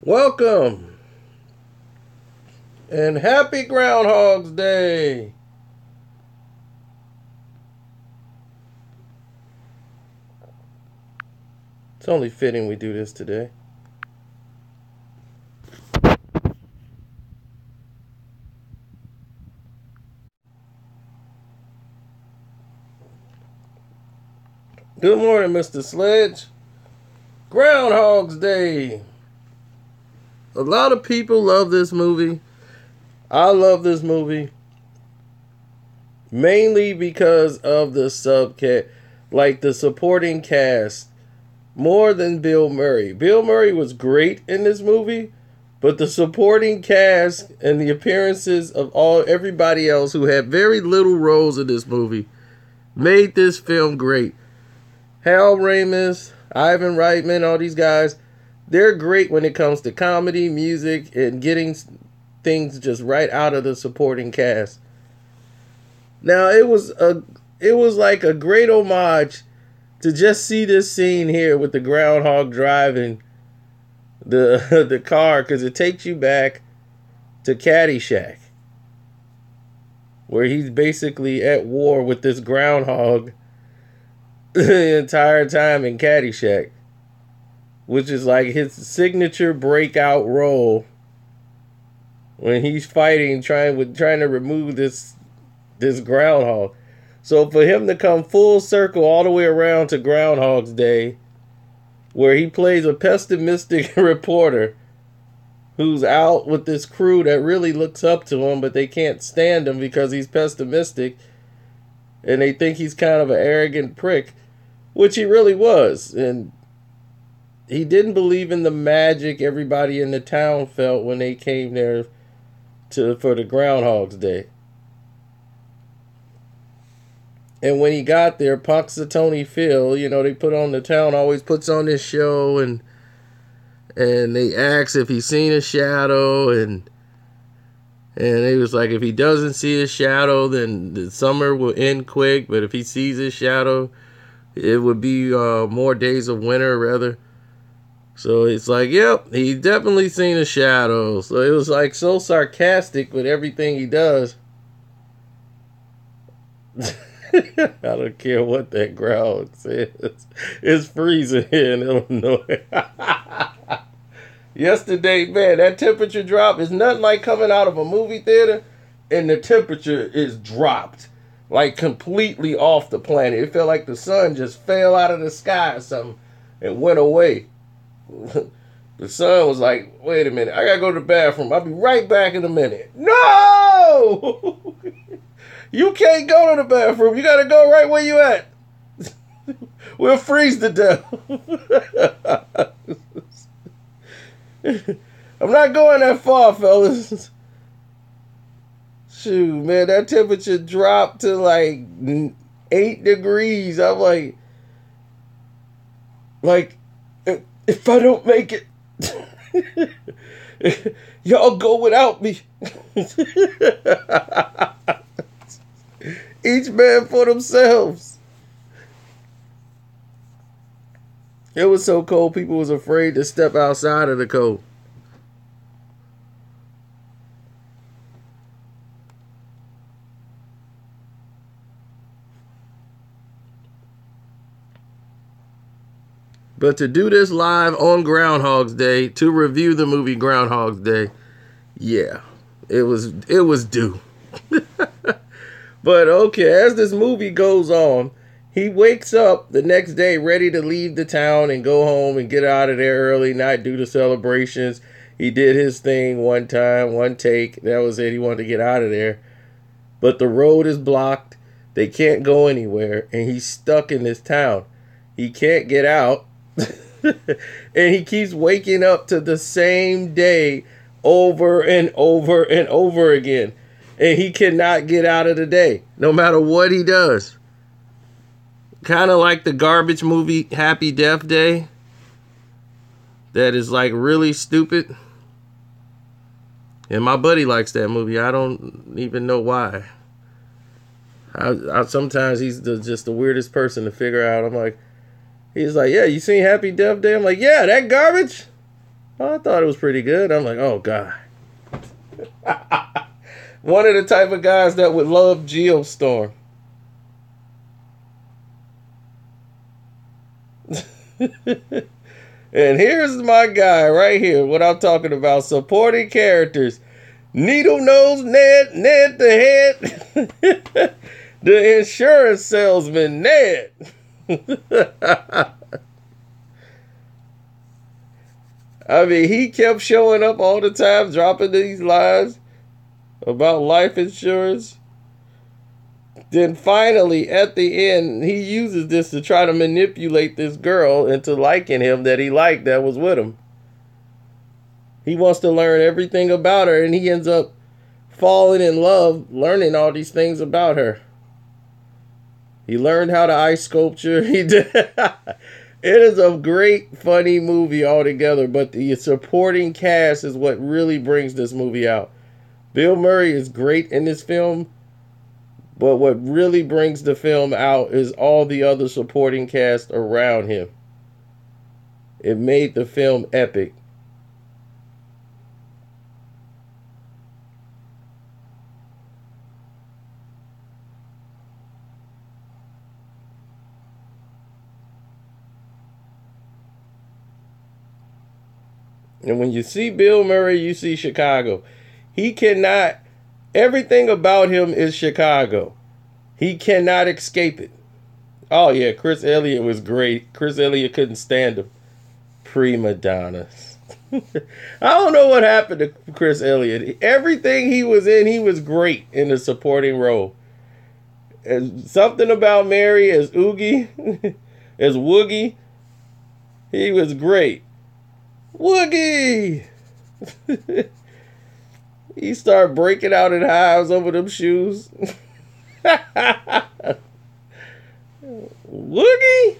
Welcome and happy Groundhog's Day. It's only fitting we do this today. Good morning, Mr. Sledge. Groundhog's Day. A lot of people love this movie. I love this movie. Mainly because of the subcast, like the supporting cast. More than Bill Murray. Bill Murray was great in this movie, but the supporting cast and the appearances of everybody else who had very little roles in this movie made this film great. Hal Ramis, Ivan Reitman, all these guys, they're great when it comes to comedy, music, and getting things just right out of the supporting cast. Now, it was like a great homage to just see this scene here with the groundhog driving the car, because it takes you back to Caddyshack, where he's basically at war with this groundhog the entire time in Caddyshack, which is like his signature breakout role when he's fighting, trying to remove this groundhog. So for him to come full circle all the way around to Groundhog's Day, where he plays a pessimistic reporter who's out with this crew that really looks up to him, but they can't stand him because he's pessimistic, and they think he's kind of an arrogant prick, which he really was. And he didn't believe in the magic everybody in the town felt when they came there for the Groundhog's Day. And when he got there, Punxsutawney Phil, they put on, the town always puts on this show, and they ask if he's seen a shadow, and he was like, if he doesn't see a shadow, then the summer will end quick, but if he sees a shadow, it would be more days of winter, rather. So it's like, yep, he's definitely seen a shadow. So it was like so sarcastic with everything he does. I don't care what that ground says. It's freezing here in Illinois. Yesterday, man, that temperature drop is nothing like coming out of a movie theater and the temperature is dropped. Like completely off the planet. It felt like the sun just fell out of the sky or something and went away. The sun was like, wait a minute, I gotta go to the bathroom. I'll be right back in a minute. No! You can't go to the bathroom. You gotta go right where you at. We'll freeze to death. I'm not going that far, fellas. Shoot, man, that temperature dropped to like 8 degrees. I'm like, if I don't make it, y'all go without me. Each man for themselves. It was so cold, people was afraid to step outside of the cold. But to do this live on Groundhog's Day, to review the movie Groundhog's Day, yeah, it was due. But okay, as this movie goes on, he wakes up the next day ready to leave the town and go home and get out of there early, not do the celebrations. He did his thing one time, one take. That was it. He wanted to get out of there. But the road is blocked. They can't go anywhere. And he's stuck in this town. He can't get out. And he keeps waking up to the same day over and over and over again. And he cannot get out of the day, no matter what he does. Kind of like the garbage movie Happy Death Day. That is like really stupid. And my buddy likes that movie. I don't even know why. Sometimes he's just the weirdest person to figure out. He's like, yeah, you seen Happy Death Day? I'm like, yeah, that garbage? I thought it was pretty good. I'm like, oh God. One of the type of guys that would love Geostorm. And here's my guy right here. What I'm talking about. Supporting characters. Needle Nose Ned. Ned the Head. The insurance salesman, Ned. I mean, he kept showing up all the time, dropping these lines about life insurance. Then finally, at the end, he uses this to try to manipulate this girl into liking him that he liked that was with him. He wants to learn everything about her, and he ends up falling in love, learning all these things about her. He learned how to ice sculpture. He did. It is a great, funny movie altogether, but the supporting cast is what really brings this movie out. Bill Murray is great in this film, but what really brings the film out is all the other supporting cast around him. It made the film epic. And when you see Bill Murray, you see Chicago. He cannot, everything about him is Chicago. He cannot escape it. Oh yeah, Chris Elliott was great. Chris Elliott couldn't stand him. Prima donnas. I don't know what happened to Chris Elliott. Everything he was in, he was great in the supporting role. And something about Mary as Oogie, as Woogie, he was great. Woogie! He started breaking out in hives over them shoes. Woogie!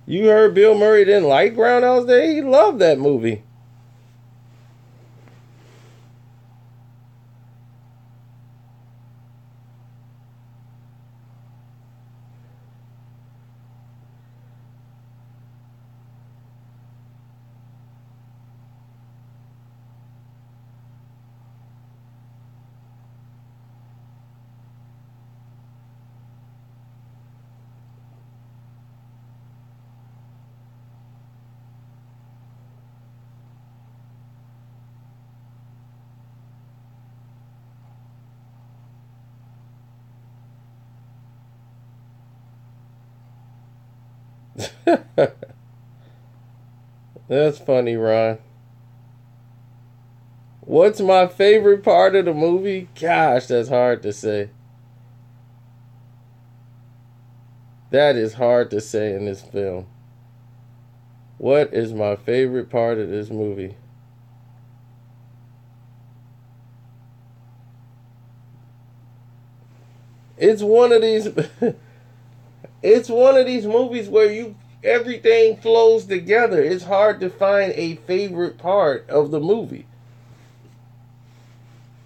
You heard Bill Murray didn't like Groundhog Day? He loved that movie. That's funny, Ron. What's my favorite part of the movie? Gosh, that's hard to say. That is hard to say in this film. What is my favorite part of this movie? It's one of these it's one of these movies where everything flows together. It's hard to find a favorite part of the movie.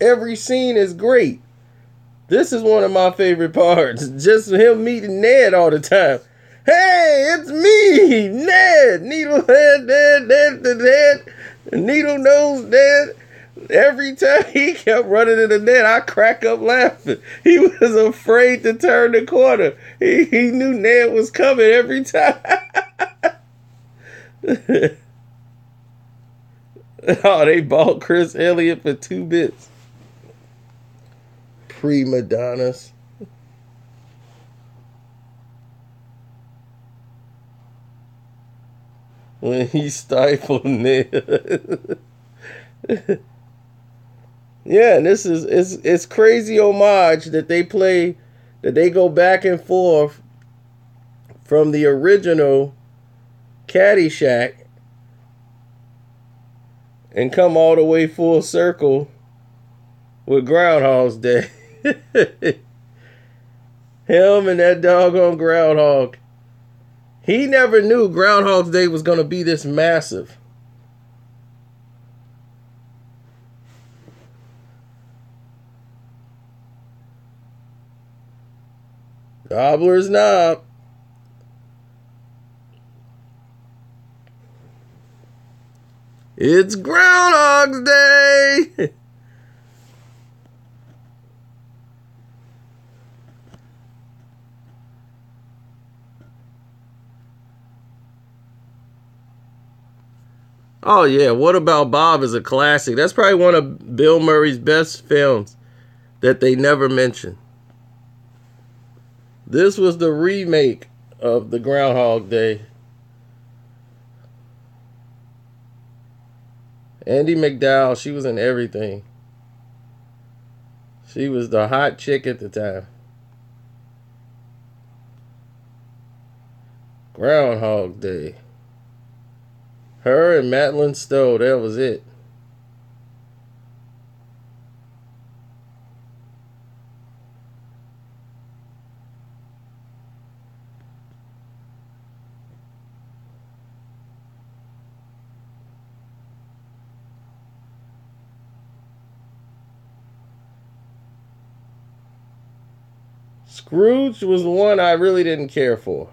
Every scene is great. This is one of my favorite parts. Just him meeting Ned all the time. Hey, it's me, Ned. Needlehead, Ned, Needle Nose, Ned. Every time he kept running into Ned, I crack up laughing. He was afraid to turn the corner. He knew Ned was coming every time. Oh, they bought Chris Elliott for 2 bits. Prima donnas. When he stifled Ned. Yeah, and this is it's crazy homage that they play, that they go back and forth from the original Caddyshack and come all the way full circle with Groundhog's Day. Him and that doggone groundhog. He never knew Groundhog's Day was going to be this massive. Gobbler's Knob. It's Groundhog's Day. Oh yeah, What About Bob is a classic. That's probably one of Bill Murray's best films that they never mention. This was the remake of the Groundhog Day. Andie MacDowell, she was in everything. She was the hot chick at the time. Groundhog Day. Her and Madeline Stowe, that was it. Scrooge was the one I really didn't care for.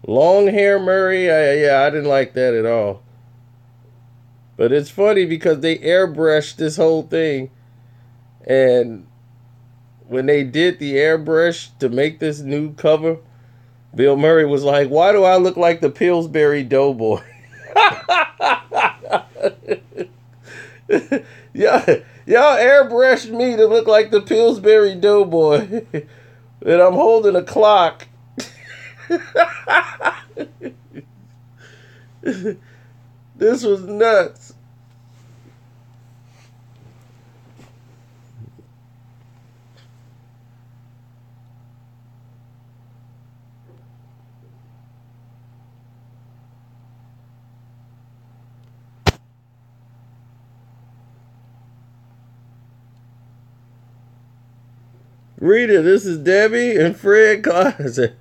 Long hair Murray, I didn't like that at all. But it's funny because they airbrushed this whole thing. And when they did the airbrush to make this new cover, Bill Murray was like, why do I look like the Pillsbury Doughboy? Yeah, y'all airbrushed me to look like the Pillsbury Doughboy. And I'm holding a clock. This was nuts. Rita, this is Debbie and Fred Carson.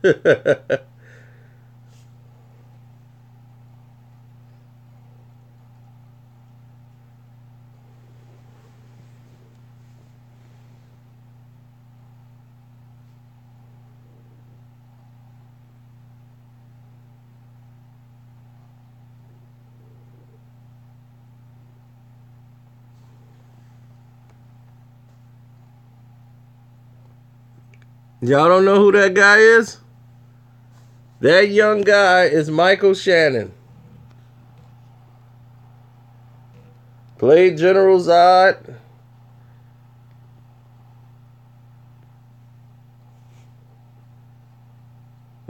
Y'all don't know who that guy is? That young guy is Michael Shannon. Played General Zod.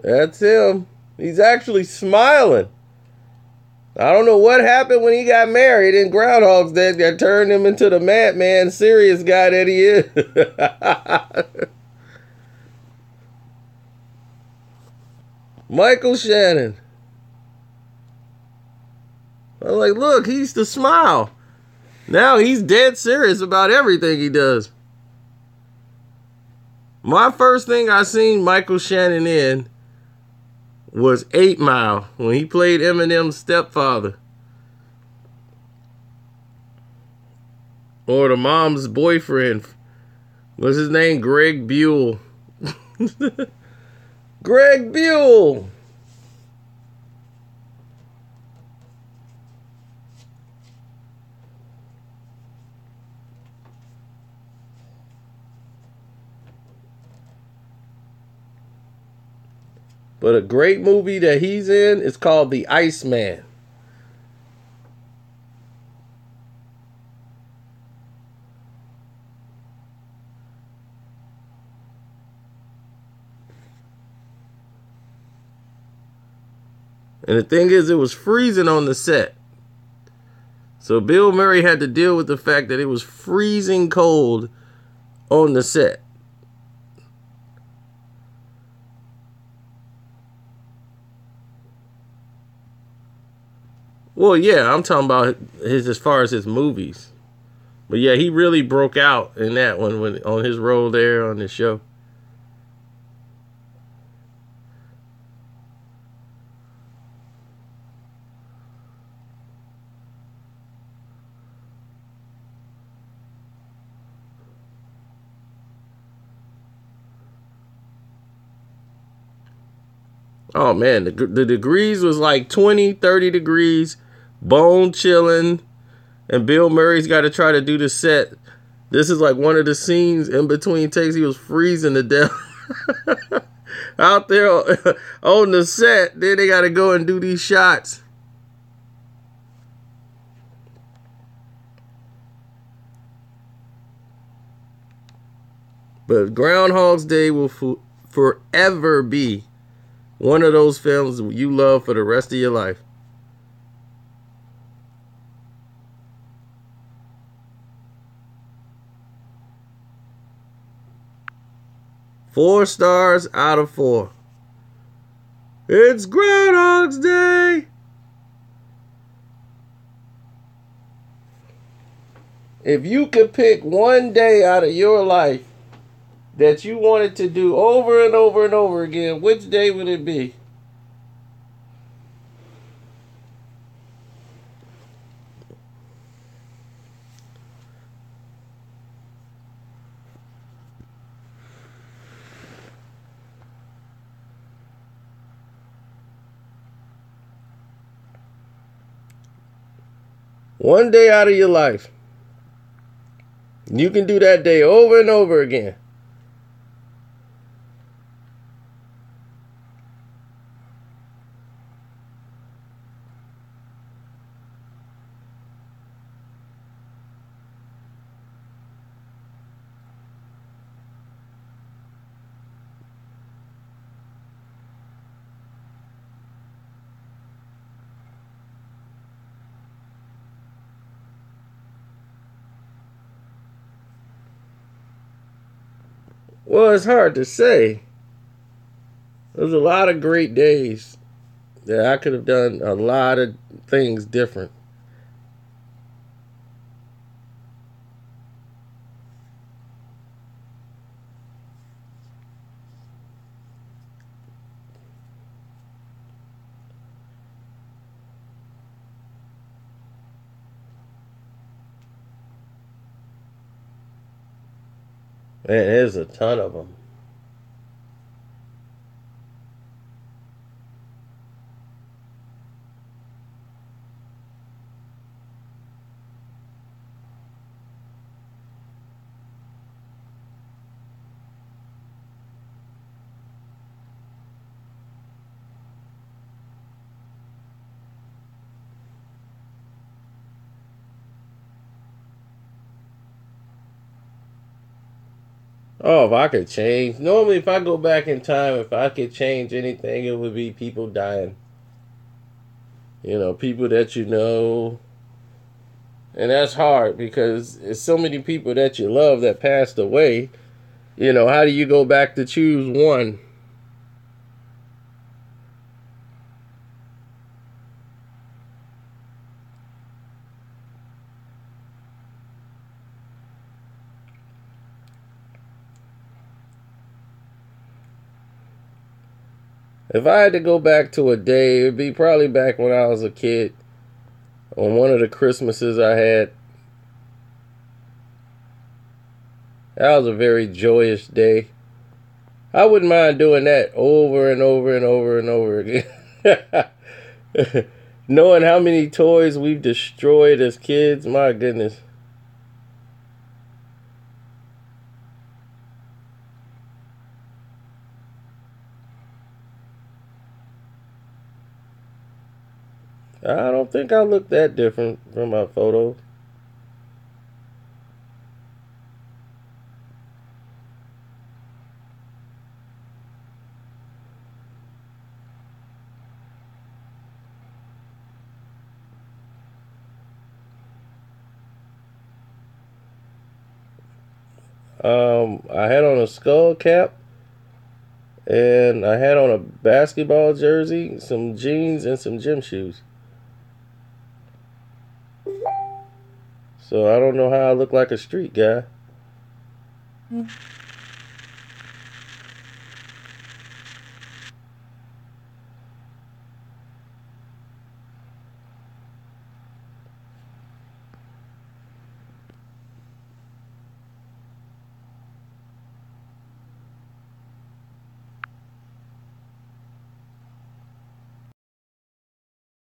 That's him. He's actually smiling. I don't know what happened when he got married in Groundhog's Day that turned him into the madman, serious guy that he is. Michael Shannon. I was like, look, he used to smile. Now he's dead serious about everything he does. My first thing I seen Michael Shannon in was 8 Mile, when he played Eminem's stepfather. Or the mom's boyfriend. What's his name? Greg Buell. Greg Buell. But a great movie that he's in is called The Iceman. And the thing is, it was freezing on the set. So Bill Murray had to deal with the fact that it was freezing cold on the set. Well, yeah, I'm talking about his as far as his movies. But yeah, he really broke out in that one when on his role there on the show. Oh man, the degrees was like 20, 30 degrees, bone chilling, and Bill Murray's got to try to do the set. This is like one of the scenes in between takes. He was freezing to death out there on the set. Then they got to go and do these shots. But Groundhog's Day will forever be one of those films you love for the rest of your life. Four stars out of four. It's Groundhog's Day. If you could pick one day out of your life that you wanted to do over and over and over again, which day would it be? One day out of your life. You can do that day over and over again. Well, it's hard to say. There's a lot of great days that I could have done a lot of things different. Man, there's a ton of them. Oh, if I could change. Normally, if I go back in time, if I could change anything, it would be people dying. You know, people that you know. And that's hard because it's so many people that you love that passed away. You know, how do you go back to choose one? If I had to go back to a day, it would be probably back when I was a kid. On one of the Christmases I had. That was a very joyous day. I wouldn't mind doing that over and over and over and over again. Knowing how many toys we've destroyed as kids, my goodness. I don't think I look that different from my photos. I had on a skull cap, and I had on a basketball jersey, some jeans, and some gym shoes. So I don't know how I look like a street guy.